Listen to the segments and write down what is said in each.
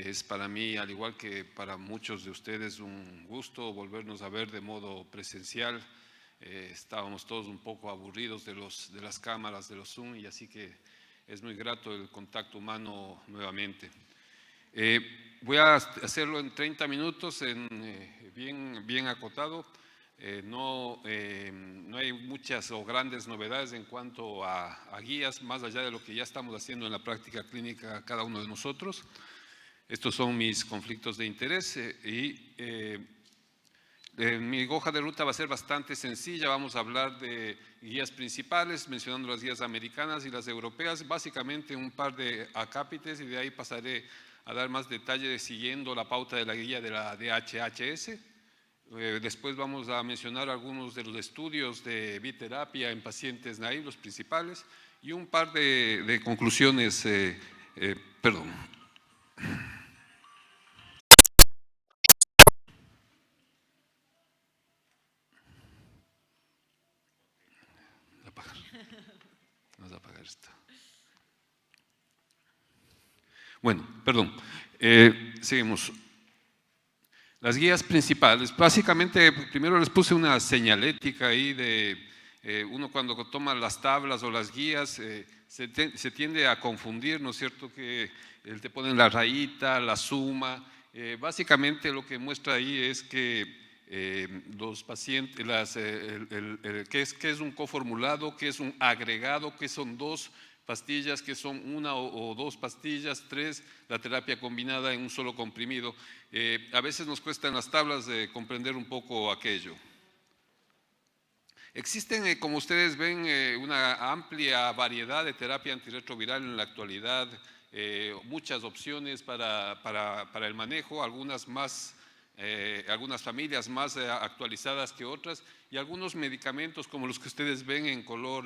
Es para mí, al igual que para muchos de ustedes, un gusto volvernos a ver de modo presencial. Estábamos todos un poco aburridos de las cámaras, de los Zoom, y así que es muy grato el contacto humano nuevamente. Voy a hacerlo en 30 minutos, bien acotado. No hay muchas o grandes novedades en cuanto a guías, más allá de lo que ya estamos haciendo en la práctica clínica cada uno de nosotros. Estos son mis conflictos de interés mi hoja de ruta va a ser bastante sencilla. Vamos a hablar de guías principales, mencionando las guías americanas y las europeas, básicamente un par de acápites, y de ahí pasaré a dar más detalles siguiendo la pauta de la guía de la DHHS. Después vamos a mencionar algunos de los estudios de biterapia en pacientes naive, los principales, y un par de conclusiones, perdón. Vamos a apagar esto. Bueno, perdón. Seguimos. Las guías principales. Básicamente, primero les puse una señalética ahí de uno cuando toma las tablas o las guías se tiende a confundir, ¿no es cierto? Que te ponen la rayita, la suma. Básicamente lo que muestra ahí es que los pacientes, ¿qué es un coformulado? ¿Qué es un agregado? ¿Qué son dos pastillas? ¿Qué son una o dos pastillas? Tres, la terapia combinada en un solo comprimido. A veces nos cuesta en las tablas comprender un poco aquello. Existen, como ustedes ven, una amplia variedad de terapia antirretroviral en la actualidad, muchas opciones para el manejo, algunas familias más actualizadas que otras, y algunos medicamentos como los que ustedes ven en color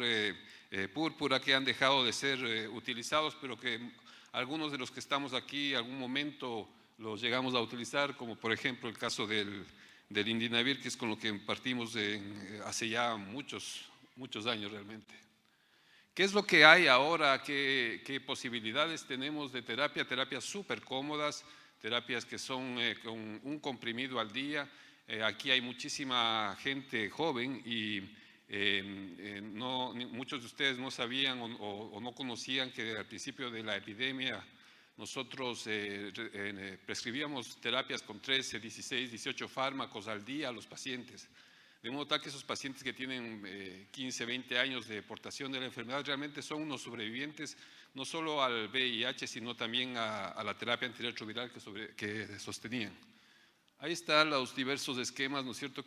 púrpura que han dejado de ser utilizados, pero que algunos de los que estamos aquí en algún momento los llegamos a utilizar, como por ejemplo el caso del Indinavir, que es con lo que partimos hace ya muchos años realmente. ¿Qué es lo que hay ahora? ¿Qué posibilidades tenemos de terapia? Terapias súper cómodas, terapias que son con un comprimido al día. Aquí hay muchísima gente joven y muchos de ustedes no sabían o no conocían que al principio de la epidemia nosotros prescribíamos terapias con 13, 16, 18 fármacos al día a los pacientes. De modo tal que esos pacientes que tienen 15, 20 años de portación de la enfermedad realmente son unos sobrevivientes, no solo al VIH, sino también a la terapia antirretroviral que sostenían. Ahí están los diversos esquemas, ¿no es cierto?,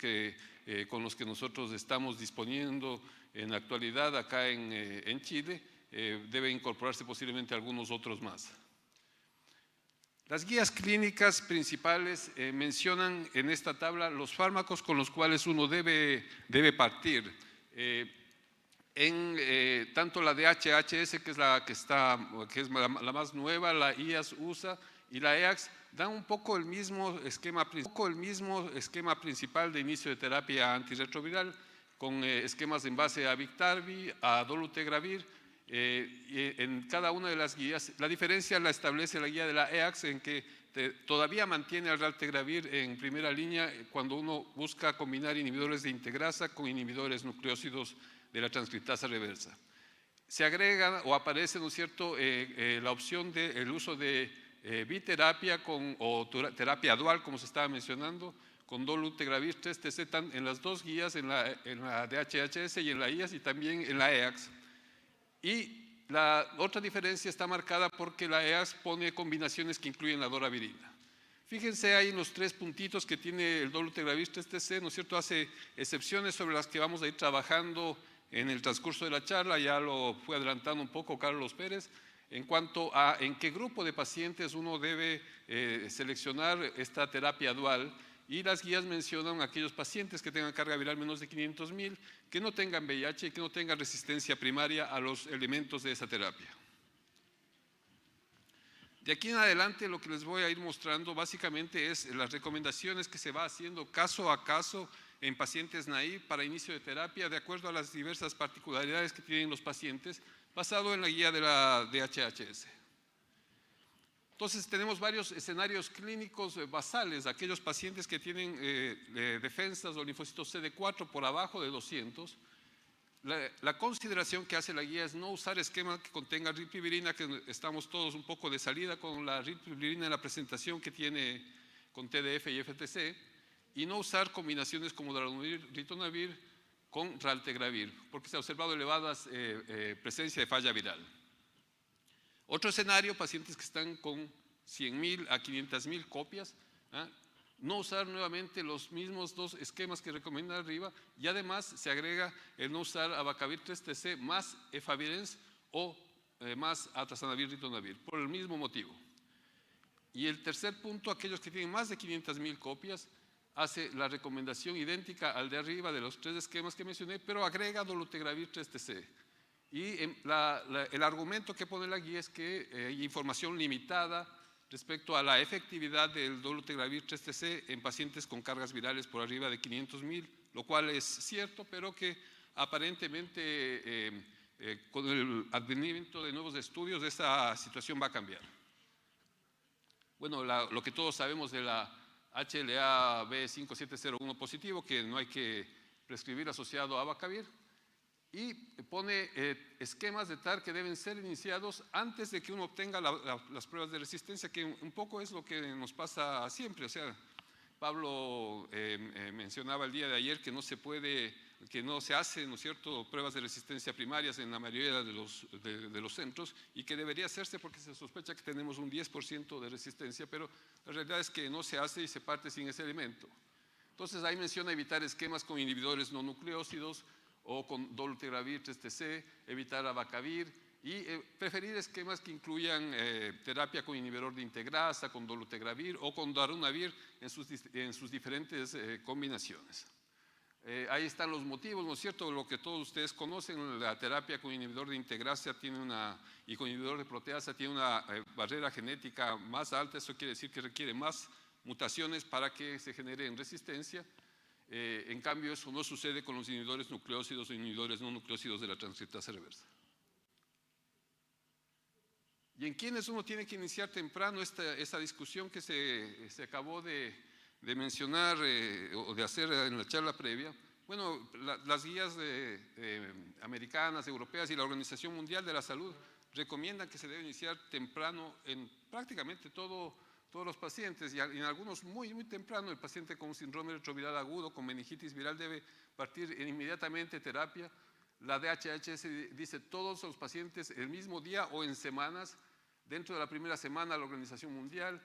con los que nosotros estamos disponiendo en la actualidad acá en Chile. Debe incorporarse posiblemente algunos otros más. Las guías clínicas principales mencionan en esta tabla los fármacos con los cuales uno debe partir. Tanto la DHHS, que es la más nueva, la IAS-USA y la EAX, dan un poco el mismo esquema principal de inicio de terapia antirretroviral, con esquemas en base a Biktarvy, a dolutegravir. En cada una de las guías, la diferencia la establece la guía de la EAX, en que todavía mantiene al raltegravir en primera línea cuando uno busca combinar inhibidores de integrasa con inhibidores nucleósidos de la transcriptasa reversa. Se agrega o aparece, ¿no es cierto?, la opción del uso de biterapia o terapia dual, como se estaba mencionando, con dolutegravir 3-TC en las dos guías, en la DHHS y en la IAS, y también en la EAX. Y la otra diferencia está marcada porque la EAS pone combinaciones que incluyen la doravirina. Fíjense ahí en los tres puntitos que tiene el dolutegravir 3-TC, ¿no es cierto? Hace excepciones sobre las que vamos a ir trabajando en el transcurso de la charla, ya lo fue adelantando un poco Carlos Pérez, en cuanto a en qué grupo de pacientes uno debe seleccionar esta terapia dual. Y las guías mencionan aquellos pacientes que tengan carga viral menos de 500.000, que no tengan VIH y que no tengan resistencia primaria a los elementos de esa terapia. De aquí en adelante lo que les voy a ir mostrando básicamente es las recomendaciones que se va haciendo caso a caso en pacientes naive para inicio de terapia, de acuerdo a las diversas particularidades que tienen los pacientes, basado en la guía de la DHHS. Entonces tenemos varios escenarios clínicos basales, aquellos pacientes que tienen defensas o linfocitos CD4 por abajo de 200. La consideración que hace la guía es no usar esquema que contenga rilpivirina, que estamos todos un poco de salida con la rilpivirina en la presentación que tiene con TDF y FTC, y no usar combinaciones como darunavir, ritonavir con raltegravir, porque se ha observado elevadas presencia de falla viral. Otro escenario, pacientes que están con 100.000 a 500.000 copias, no usar nuevamente los mismos dos esquemas que recomienda arriba, y además se agrega el no usar abacavir 3TC más efavirenz o más atrasanavir ritonavir, por el mismo motivo. Y el tercer punto, aquellos que tienen más de 500.000 copias, hace la recomendación idéntica al de arriba de los tres esquemas que mencioné, pero agrega dolutegravir 3TC. Y el argumento que pone la guía es que hay información limitada respecto a la efectividad del dolutegravir 3TC en pacientes con cargas virales por arriba de 500.000, lo cual es cierto, pero que aparentemente con el advenimiento de nuevos estudios esa situación va a cambiar. Bueno, lo que todos sabemos de la HLA B5701 positivo, que no hay que prescribir asociado a abacavir, y pone esquemas de TAR que deben ser iniciados antes de que uno obtenga las pruebas de resistencia, que un poco es lo que nos pasa siempre. O sea, Pablo mencionaba el día de ayer que no se puede, que no se hacen, ¿no es cierto?, pruebas de resistencia primarias en la mayoría de los centros, y que debería hacerse porque se sospecha que tenemos un 10% de resistencia, pero la realidad es que no se hace y se parte sin ese elemento. Entonces ahí menciona evitar esquemas con inhibidores no nucleócidos o con dolutegravir 3TC, evitar abacavir y preferir esquemas que incluyan terapia con inhibidor de integrasa, con dolutegravir o con darunavir en sus diferentes combinaciones. Ahí están los motivos, ¿no es cierto? Lo que todos ustedes conocen, la terapia con inhibidor de integrasa y con inhibidor de proteasa tiene una barrera genética más alta. Eso quiere decir que requiere más mutaciones para que se genere resistencia. En cambio, eso no sucede con los inhibidores nucleócidos o inhibidores no nucleócidos de la transcriptasa reversa. ¿Y en quiénes uno tiene que iniciar temprano esta discusión que se acabó de mencionar o de hacer en la charla previa? Bueno, las guías americanas, europeas y la Organización Mundial de la Salud recomiendan que se debe iniciar temprano en prácticamente todos los pacientes, y en algunos muy temprano. El paciente con síndrome retroviral agudo, con meningitis viral, debe partir inmediatamente terapia. La DHHS dice todos los pacientes el mismo día o en semanas. Dentro de la primera semana, la Organización Mundial,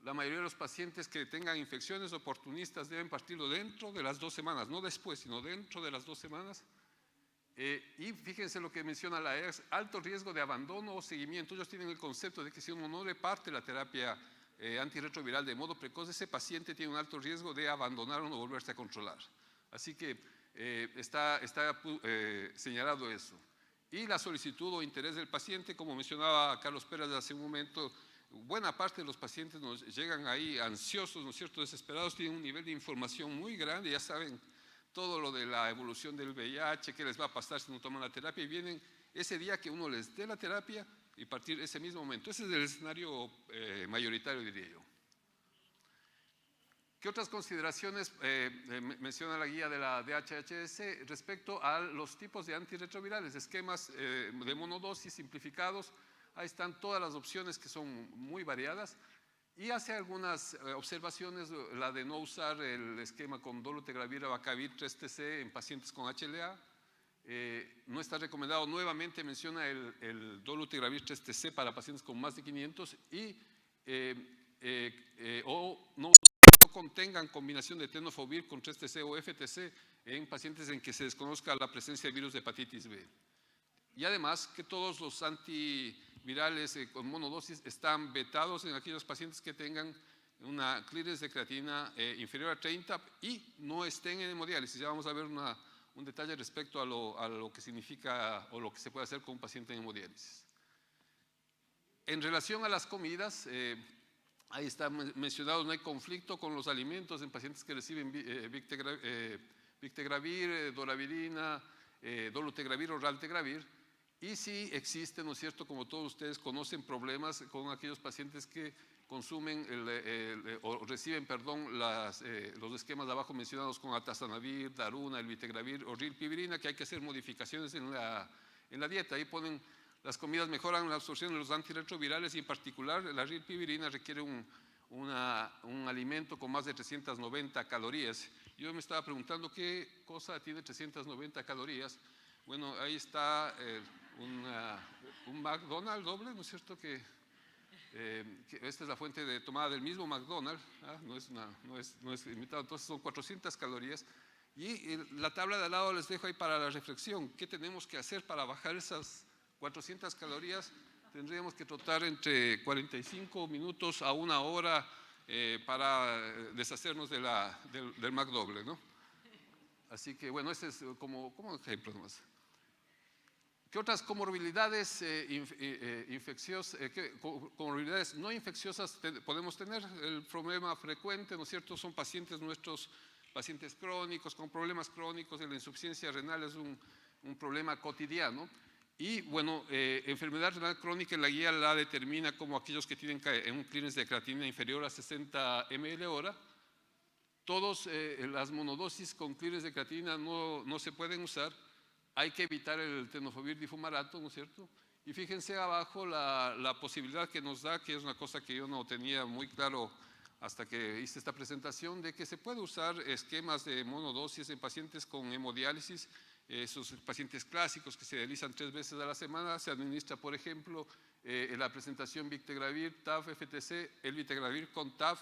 la mayoría de los pacientes que tengan infecciones oportunistas deben partirlo dentro de las 2 semanas, no después, sino dentro de las 2 semanas. Y fíjense lo que menciona la ERS, alto riesgo de abandono o seguimiento. Ellos tienen el concepto de que si uno no le parte la terapia antirretroviral de modo precoz, ese paciente tiene un alto riesgo de abandonar o no volverse a controlar. Así que está señalado eso. Y la solicitud o interés del paciente, como mencionaba Carlos Pérez hace un momento, buena parte de los pacientes nos llegan ahí ansiosos, ¿no es cierto?, desesperados, tienen un nivel de información muy grande, ya saben todo lo de la evolución del VIH, qué les va a pasar si no toman la terapia, y vienen ese día que uno les dé la terapia y partir ese mismo momento. Ese es el escenario mayoritario, diría yo. ¿Qué otras consideraciones menciona la guía de la DHHS respecto a los tipos de antirretrovirales? Esquemas de monodosis simplificados. Ahí están todas las opciones, que son muy variadas, y hace algunas observaciones, la de no usar el esquema con dolutegravir abacavir 3TC en pacientes con HLA. No está recomendado. Nuevamente menciona el dolutegravir 3TC para pacientes con más de 500 o no contengan combinación de tenofovir con 3TC o FTC en pacientes en que se desconozca la presencia de virus de hepatitis B. Y además que todos los antivirales con monodosis están vetados en aquellos pacientes que tengan una clearance de creatinina inferior a 30 y no estén en hemodiálisis. Ya vamos a ver un detalle respecto a lo que significa o lo que se puede hacer con un paciente en hemodiálisis. En relación a las comidas, ahí está mencionado, no hay conflicto con los alimentos en pacientes que reciben victegravir, doravirina, dolutegravir o raltegravir. Y sí existen, ¿no es cierto?, como todos ustedes conocen, problemas con aquellos pacientes que consumen o reciben, perdón, los esquemas de abajo mencionados con atazanavir, daruna, elvitegravir o rilpivirina, que hay que hacer modificaciones en la dieta. Ahí ponen, las comidas mejoran la absorción de los antirretrovirales y en particular la rilpivirina requiere un alimento con más de 390 calorías. Yo me estaba preguntando qué cosa tiene 390 calorías. Bueno, ahí está un McDonald's doble, ¿no es cierto? Que esta es la fuente de tomada del mismo McDonald's, no es limitado, entonces son 400 calorías. Y la tabla de al lado les dejo ahí para la reflexión. ¿Qué tenemos que hacer para bajar esas 400 calorías? Tendríamos que trotar entre 45 minutos a una hora para deshacernos del McDoble, ¿no? Así que bueno, ese es como ejemplo nomás. ¿Qué otras comorbilidades comorbilidades no infecciosas podemos tener? El problema frecuente, ¿no es cierto?, son pacientes nuestros, pacientes crónicos, con problemas crónicos. La insuficiencia renal es un problema cotidiano. Y bueno, enfermedad renal crónica, la guía la determina como aquellos que tienen un clearance de creatinina inferior a 60 ml/hora. Todas las monodosis con clearance de creatinina no se pueden usar. Hay que evitar el tenofovir difumarato, ¿no es cierto? Y fíjense abajo la posibilidad que nos da, que es una cosa que yo no tenía muy claro hasta que hice esta presentación, de que se puede usar esquemas de monodosis en pacientes con hemodiálisis, esos pacientes clásicos que se dializan 3 veces a la semana. Se administra, por ejemplo, en la presentación Victegravir, TAF, FTC, el Victegravir con TAF,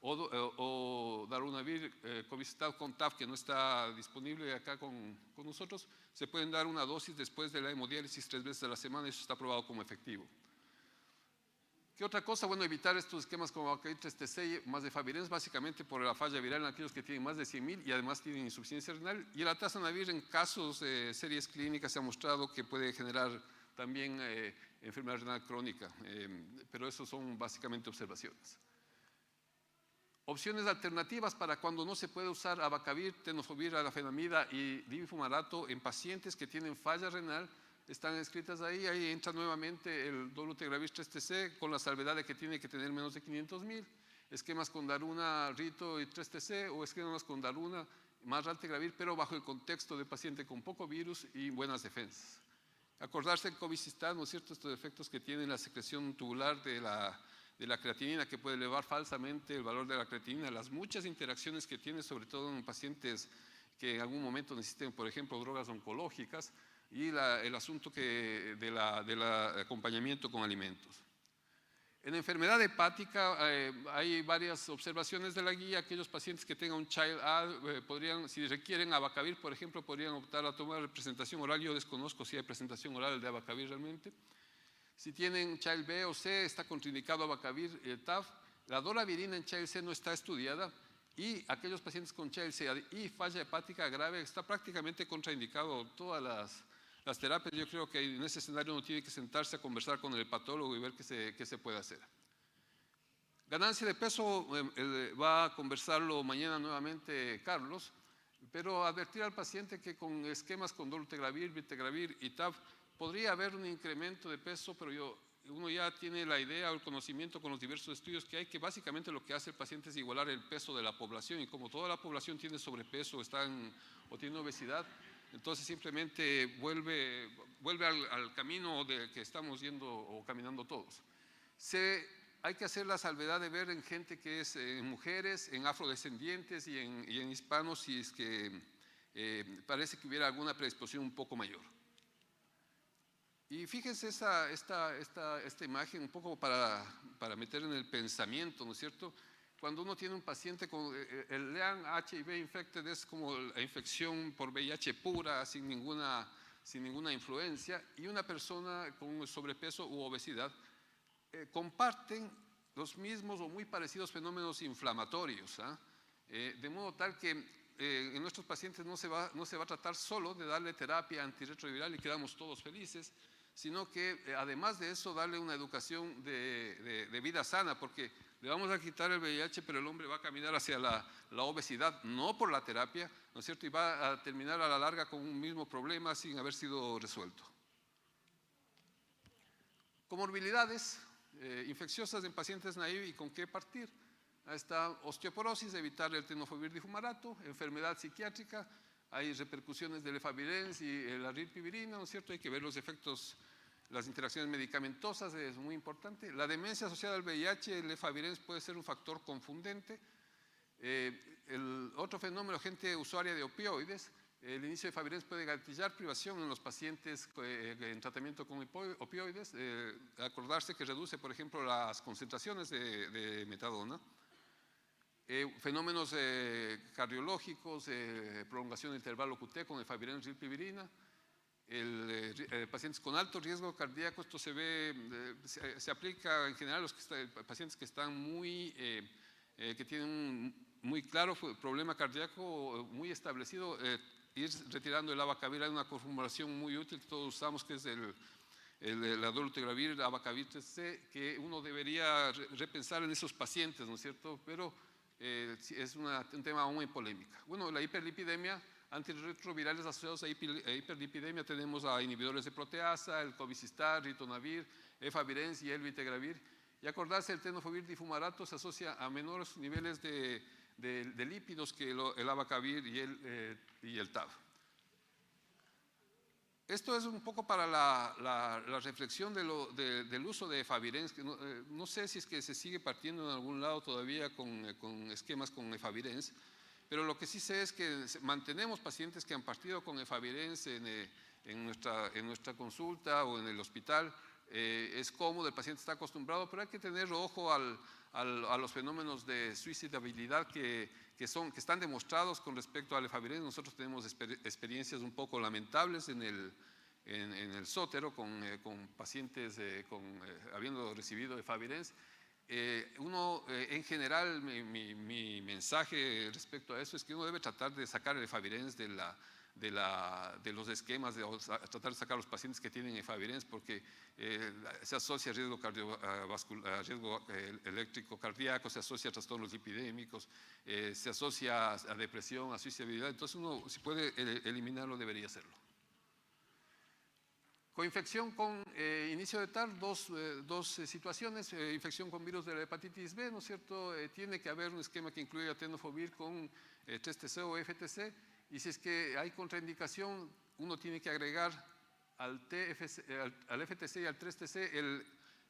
o darunavir, cobicistat con TAF, que no está disponible acá con nosotros. Se pueden dar una dosis después de la hemodiálisis 3 veces a la semana, eso está probado como efectivo. ¿Qué otra cosa? Bueno, evitar estos esquemas como Abacavir 3TC más de favirenz, básicamente por la falla viral en aquellos que tienen más de 100.000 y además tienen insuficiencia renal. Y el atazanavir en casos de series clínicas se ha mostrado que puede generar también enfermedad renal crónica, pero eso son básicamente observaciones. Opciones alternativas para cuando no se puede usar abacavir, tenofovir, alafenamida y difumarato en pacientes que tienen falla renal están escritas ahí. Ahí entra nuevamente el dolutegravir 3TC con la salvedad de que tiene que tener menos de 500.000. Esquemas con daruna, rito y 3TC o esquemas con daruna más raltegravir, pero bajo el contexto de paciente con poco virus y buenas defensas. Acordarse del cobicistat, ¿no es cierto?, estos efectos que tiene la secreción tubular de la creatinina, que puede elevar falsamente el valor de la creatinina, las muchas interacciones que tiene, sobre todo en pacientes que en algún momento necesiten, por ejemplo, drogas oncológicas, y el asunto del acompañamiento con alimentos. En enfermedad hepática hay varias observaciones de la guía. Aquellos pacientes que tengan un Child-A podrían, si requieren abacavir, por ejemplo, podrían optar a tomar presentación oral. Yo desconozco si hay presentación oral de abacavir realmente. Si tienen Child B o C, está contraindicado abacavir, TAF. La doravirina en Child C no está estudiada, y aquellos pacientes con Child C y falla hepática grave está prácticamente contraindicado todas las terapias. Yo creo que en ese escenario uno tiene que sentarse a conversar con el hepatólogo y ver qué se puede hacer. Ganancia de peso, va a conversarlo mañana nuevamente Carlos, pero advertir al paciente que con esquemas con dolutegravir, victegravir y TAF podría haber un incremento de peso, pero uno ya tiene la idea o el conocimiento con los diversos estudios que hay, que básicamente lo que hace el paciente es igualar el peso de la población, y como toda la población tiene sobrepeso o tiene obesidad, entonces simplemente vuelve al camino del que estamos yendo o caminando todos. Hay que hacer la salvedad de ver en gente que es en mujeres, en afrodescendientes y en hispanos, si es que parece que hubiera alguna predisposición un poco mayor. Y fíjense esta imagen un poco para meter en el pensamiento, ¿no es cierto? Cuando uno tiene un paciente con el LEAN HIV infected, es como la infección por VIH pura, sin ninguna influencia, y una persona con sobrepeso u obesidad comparten los mismos o muy parecidos fenómenos inflamatorios, de modo tal que en nuestros pacientes no se va a tratar solo de darle terapia antirretroviral y quedamos todos felices, sino que además de eso darle una educación de vida sana, porque le vamos a quitar el VIH, pero el hombre va a caminar hacia la obesidad, no por la terapia, ¿no es cierto? Y va a terminar a la larga con un mismo problema sin haber sido resuelto. Comorbilidades infecciosas en pacientes naive y con qué partir. Ahí está osteoporosis, evitar el tenofovir difumarato, enfermedad psiquiátrica, hay repercusiones del efavirenz y la rilpivirina, ¿no es cierto? Hay que ver los efectos, las interacciones medicamentosas, es muy importante. La demencia asociada al VIH, el efavirenz puede ser un factor confundente. El otro fenómeno, gente usuaria de opioides, el inicio de efavirenz puede gatillar privación en los pacientes en tratamiento con opioides, acordarse que reduce, por ejemplo, las concentraciones de metadona. Fenómenos cardiológicos, prolongación del intervalo QT con efavirenz rilpivirina, pacientes con alto riesgo cardíaco, esto se ve, se aplica en general a los pacientes que están que tienen un muy claro problema cardíaco muy establecido, ir retirando el abacavir. Hay una conformulación muy útil que todos usamos, que es la dolutegravir, abacavir 3C, que uno debería repensar en esos pacientes, ¿no es cierto? Pero es un tema muy polémico. Bueno, la hiperlipidemia, antirretrovirales asociados a hiperlipidemia, tenemos a inhibidores de proteasa, el cobicistar, ritonavir, efavirenz y el vitegravir. Y acordarse, el tenofovir difumarato se asocia a menores niveles de lípidos que el abacavir y el TAV. Esto es un poco para la reflexión del uso de efavirenz. No sé si es que se sigue partiendo en algún lado todavía con esquemas con efavirenz, pero lo que sí sé es que mantenemos pacientes que han partido con efavirenz en nuestra consulta o en el hospital. Es cómodo, el paciente está acostumbrado, pero hay que tener ojo a los fenómenos de suicidabilidad que están demostrados con respecto al efavirenz. Nosotros tenemos experiencias un poco lamentables en el Sótero con pacientes habiendo recibido efavirenz. En general, mi mensaje respecto a eso es que uno debe tratar de sacar el efavirenz de los esquemas, tratar de sacar a los pacientes que tienen efavirenz, porque se asocia a riesgo cardiovascular, a riesgo eléctrico cardíaco, se asocia a trastornos lipidémicos, se asocia a depresión, a suicidabilidad. Entonces uno, si puede eliminarlo, debería hacerlo. Coinfección con inicio de TAR, dos situaciones. Infección con virus de la hepatitis B, ¿no es cierto? Tiene que haber un esquema que incluya tenofovir con 3TC o FTC, y si es que hay contraindicación, uno tiene que agregar al FTC y al 3TC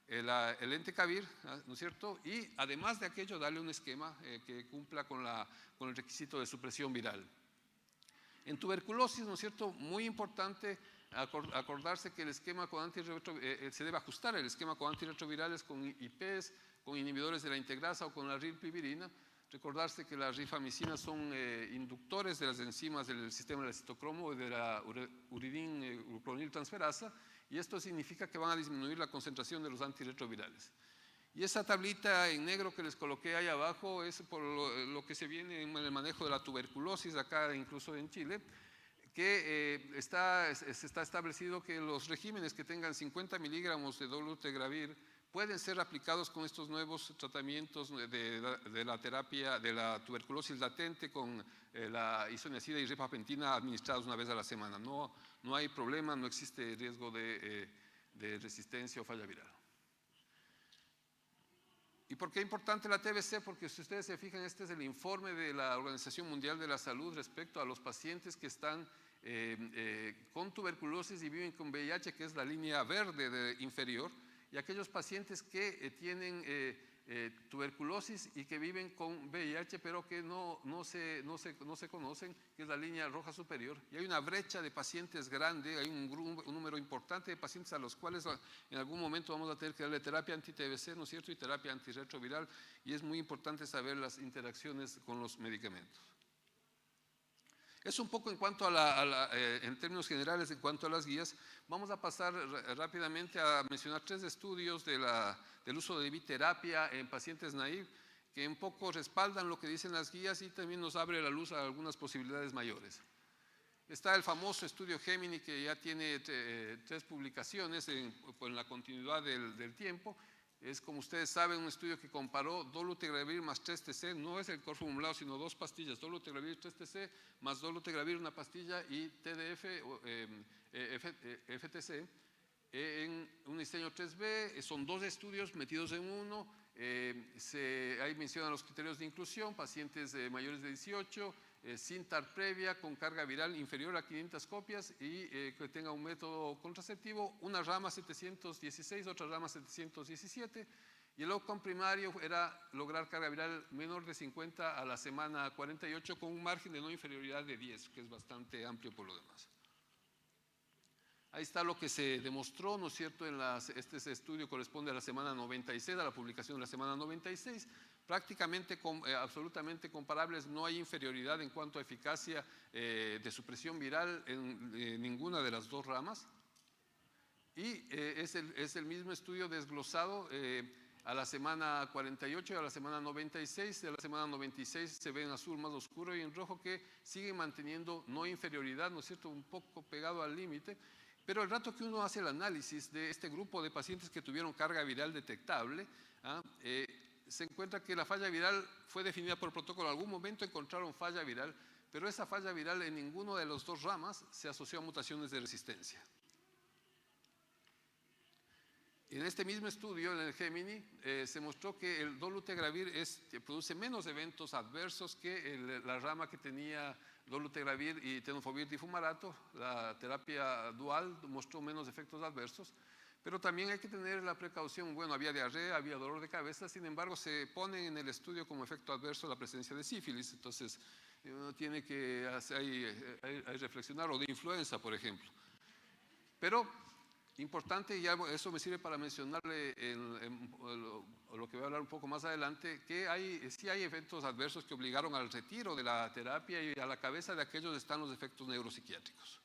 el entecavir, ¿no es cierto? Y además de aquello, darle un esquema que cumpla con el requisito de supresión viral. En tuberculosis, ¿no es cierto? Muy importante acordarse que el esquema con se debe ajustar el esquema con antirretrovirales, con IPs, con inhibidores de la integrasa o con la rilpivirina. Recordarse que las rifamicinas son inductores de las enzimas del sistema del citocromo y de la uridin transferasa, y esto significa que van a disminuir la concentración de los antirretrovirales. Y esa tablita en negro que les coloqué ahí abajo es por lo que se viene en el manejo de la tuberculosis, acá incluso en Chile, que está establecido que los regímenes que tengan 50 miligramos de dolutegravir pueden ser aplicados con estos nuevos tratamientos de la terapia de la tuberculosis latente con la isoniazida y rifampicina administrados una vez a la semana. No hay problema, no existe riesgo de resistencia o falla viral. ¿Y por qué es importante la TBC? Porque si ustedes se fijan, este es el informe de la Organización Mundial de la Salud respecto a los pacientes que están con tuberculosis y viven con VIH, que es la línea verde inferior, y aquellos pacientes que tienen tuberculosis y que viven con VIH, pero que no se conocen, que es la línea roja superior. Y hay una brecha de pacientes grande, hay un número importante de pacientes a los cuales en algún momento vamos a tener que darle terapia anti-TBC, ¿no es cierto?, y terapia antirretroviral, y es muy importante saber las interacciones con los medicamentos. Es un poco en cuanto en términos generales, en cuanto a las guías. Vamos a pasar rápidamente a mencionar 3 estudios del uso de biterapia en pacientes naive, que un poco respaldan lo que dicen las guías y también nos abre la luz a algunas posibilidades mayores. Está el famoso estudio Gemini, que ya tiene 3 publicaciones en la continuidad del tiempo. Es, como ustedes saben, un estudio que comparó dolutegravir más 3TC, no es el corformulado, sino 2 pastillas, dolutegravir 3TC más dolutegravir una pastilla y TDF, FTC, en un diseño 3B, son 2 estudios metidos en uno. Ahí mencionan los criterios de inclusión: pacientes mayores de 18, sin TAR previa, con carga viral inferior a 500 copias y que tenga un método contraceptivo, una rama 716, otra rama 717. Y el outcome primario era lograr carga viral menor de 50 a la semana 48 con un margen de no inferioridad de 10, que es bastante amplio por lo demás. Ahí está lo que se demostró, ¿no es cierto? Este estudio corresponde a la semana 96, a la publicación de la semana 96. Prácticamente absolutamente comparables, no hay inferioridad en cuanto a eficacia de supresión viral en ninguna de las 2 ramas. Y es el mismo estudio desglosado a la semana 48 y a la semana 96. De la semana 96 se ve en azul más oscuro y en rojo que sigue manteniendo no inferioridad, ¿no es cierto? Un poco pegado al límite. Pero el rato que uno hace el análisis de este grupo de pacientes que tuvieron carga viral detectable, se encuentra que la falla viral fue definida por protocolo. En algún momento encontraron falla viral, pero esa falla viral en ninguno de las 2 ramas se asoció a mutaciones de resistencia. En este mismo estudio, en el Gemini, se mostró que el dolutegravir produce menos eventos adversos que la rama que tenía dolutegravir y tenofovir difumarato. La terapia dual mostró menos efectos adversos, pero también hay que tener la precaución. Bueno, había diarrea, había dolor de cabeza, sin embargo, se pone en el estudio como efecto adverso la presencia de sífilis. Entonces, uno tiene que reflexionar, o de influenza, por ejemplo. Pero importante, y eso me sirve para mencionarle lo que voy a hablar un poco más adelante, que sí hay eventos adversos que obligaron al retiro de la terapia, y a la cabeza de aquellos están los efectos neuropsiquiátricos.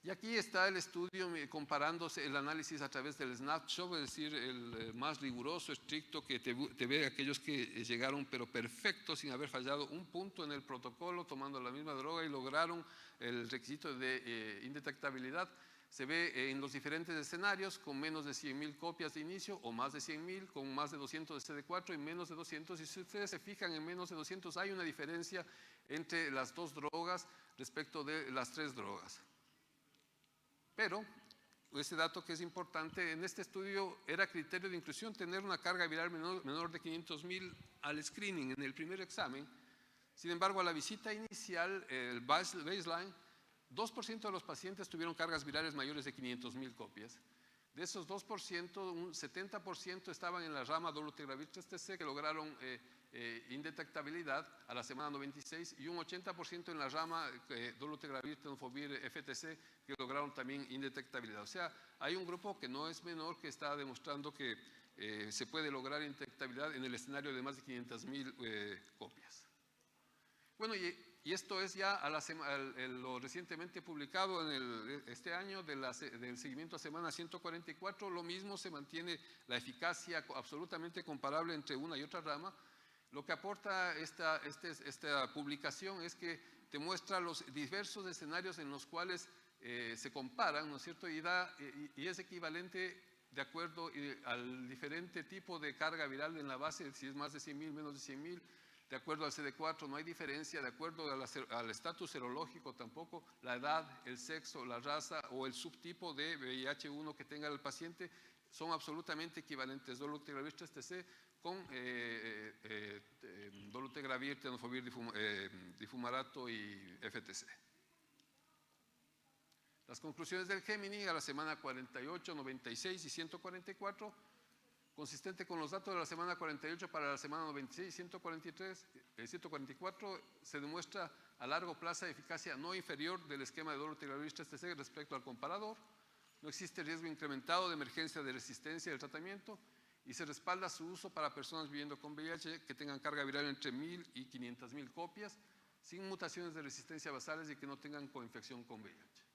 Y aquí está el estudio comparándose el análisis a través del snapshot, es decir, el más riguroso, estricto, que te ve aquellos que llegaron pero perfectos, sin haber fallado un punto en el protocolo, tomando la misma droga y lograron el requisito de indetectabilidad. Se ve en los diferentes escenarios con menos de 100.000 copias de inicio o más de 100.000, con más de 200 de CD4 y menos de 200. Y si ustedes se fijan, en menos de 200 hay una diferencia entre las 2 drogas respecto de las 3 drogas. Pero ese dato que es importante, en este estudio era criterio de inclusión tener una carga viral menor de 500.000 al screening en el primer examen. Sin embargo, a la visita inicial, el baseline, 2% de los pacientes tuvieron cargas virales mayores de 500.000 copias. De esos 2%, un 70% estaban en la rama dolutegravir 3TC, que lograron indetectabilidad a la semana 96, y un 80% en la rama dolutegravir tenofovir FTC, que lograron también indetectabilidad. O sea, hay un grupo que no es menor que está demostrando que se puede lograr indetectabilidad en el escenario de más de 500.000 copias. Bueno, y esto es ya lo recientemente publicado este año del seguimiento a semana 144. Lo mismo, se mantiene la eficacia absolutamente comparable entre una y otra rama. Lo que aporta esta publicación es que te muestra los diversos escenarios en los cuales se comparan, ¿no es cierto? Y es equivalente de acuerdo al diferente tipo de carga viral en la base, si es más de 100.000, menos de 100.000. De acuerdo al CD4 no hay diferencia, de acuerdo al estatus serológico tampoco, la edad, el sexo, la raza o el subtipo de VIH1 que tenga el paciente son absolutamente equivalentes. Dolutegravir 3TC con dolutegravir, tenofovir difumarato y FTC. Las conclusiones del Gemini a la semana 48, 96 y 144, consistente con los datos de la semana 48 para la semana 96 y 144, se demuestra a largo plazo eficacia no inferior del esquema de dolutegravir 3TC respecto al comparador. No existe riesgo incrementado de emergencia de resistencia del tratamiento y se respalda su uso para personas viviendo con VIH que tengan carga viral entre 1.000 y 500.000 copias, sin mutaciones de resistencia basales y que no tengan coinfección con VIH.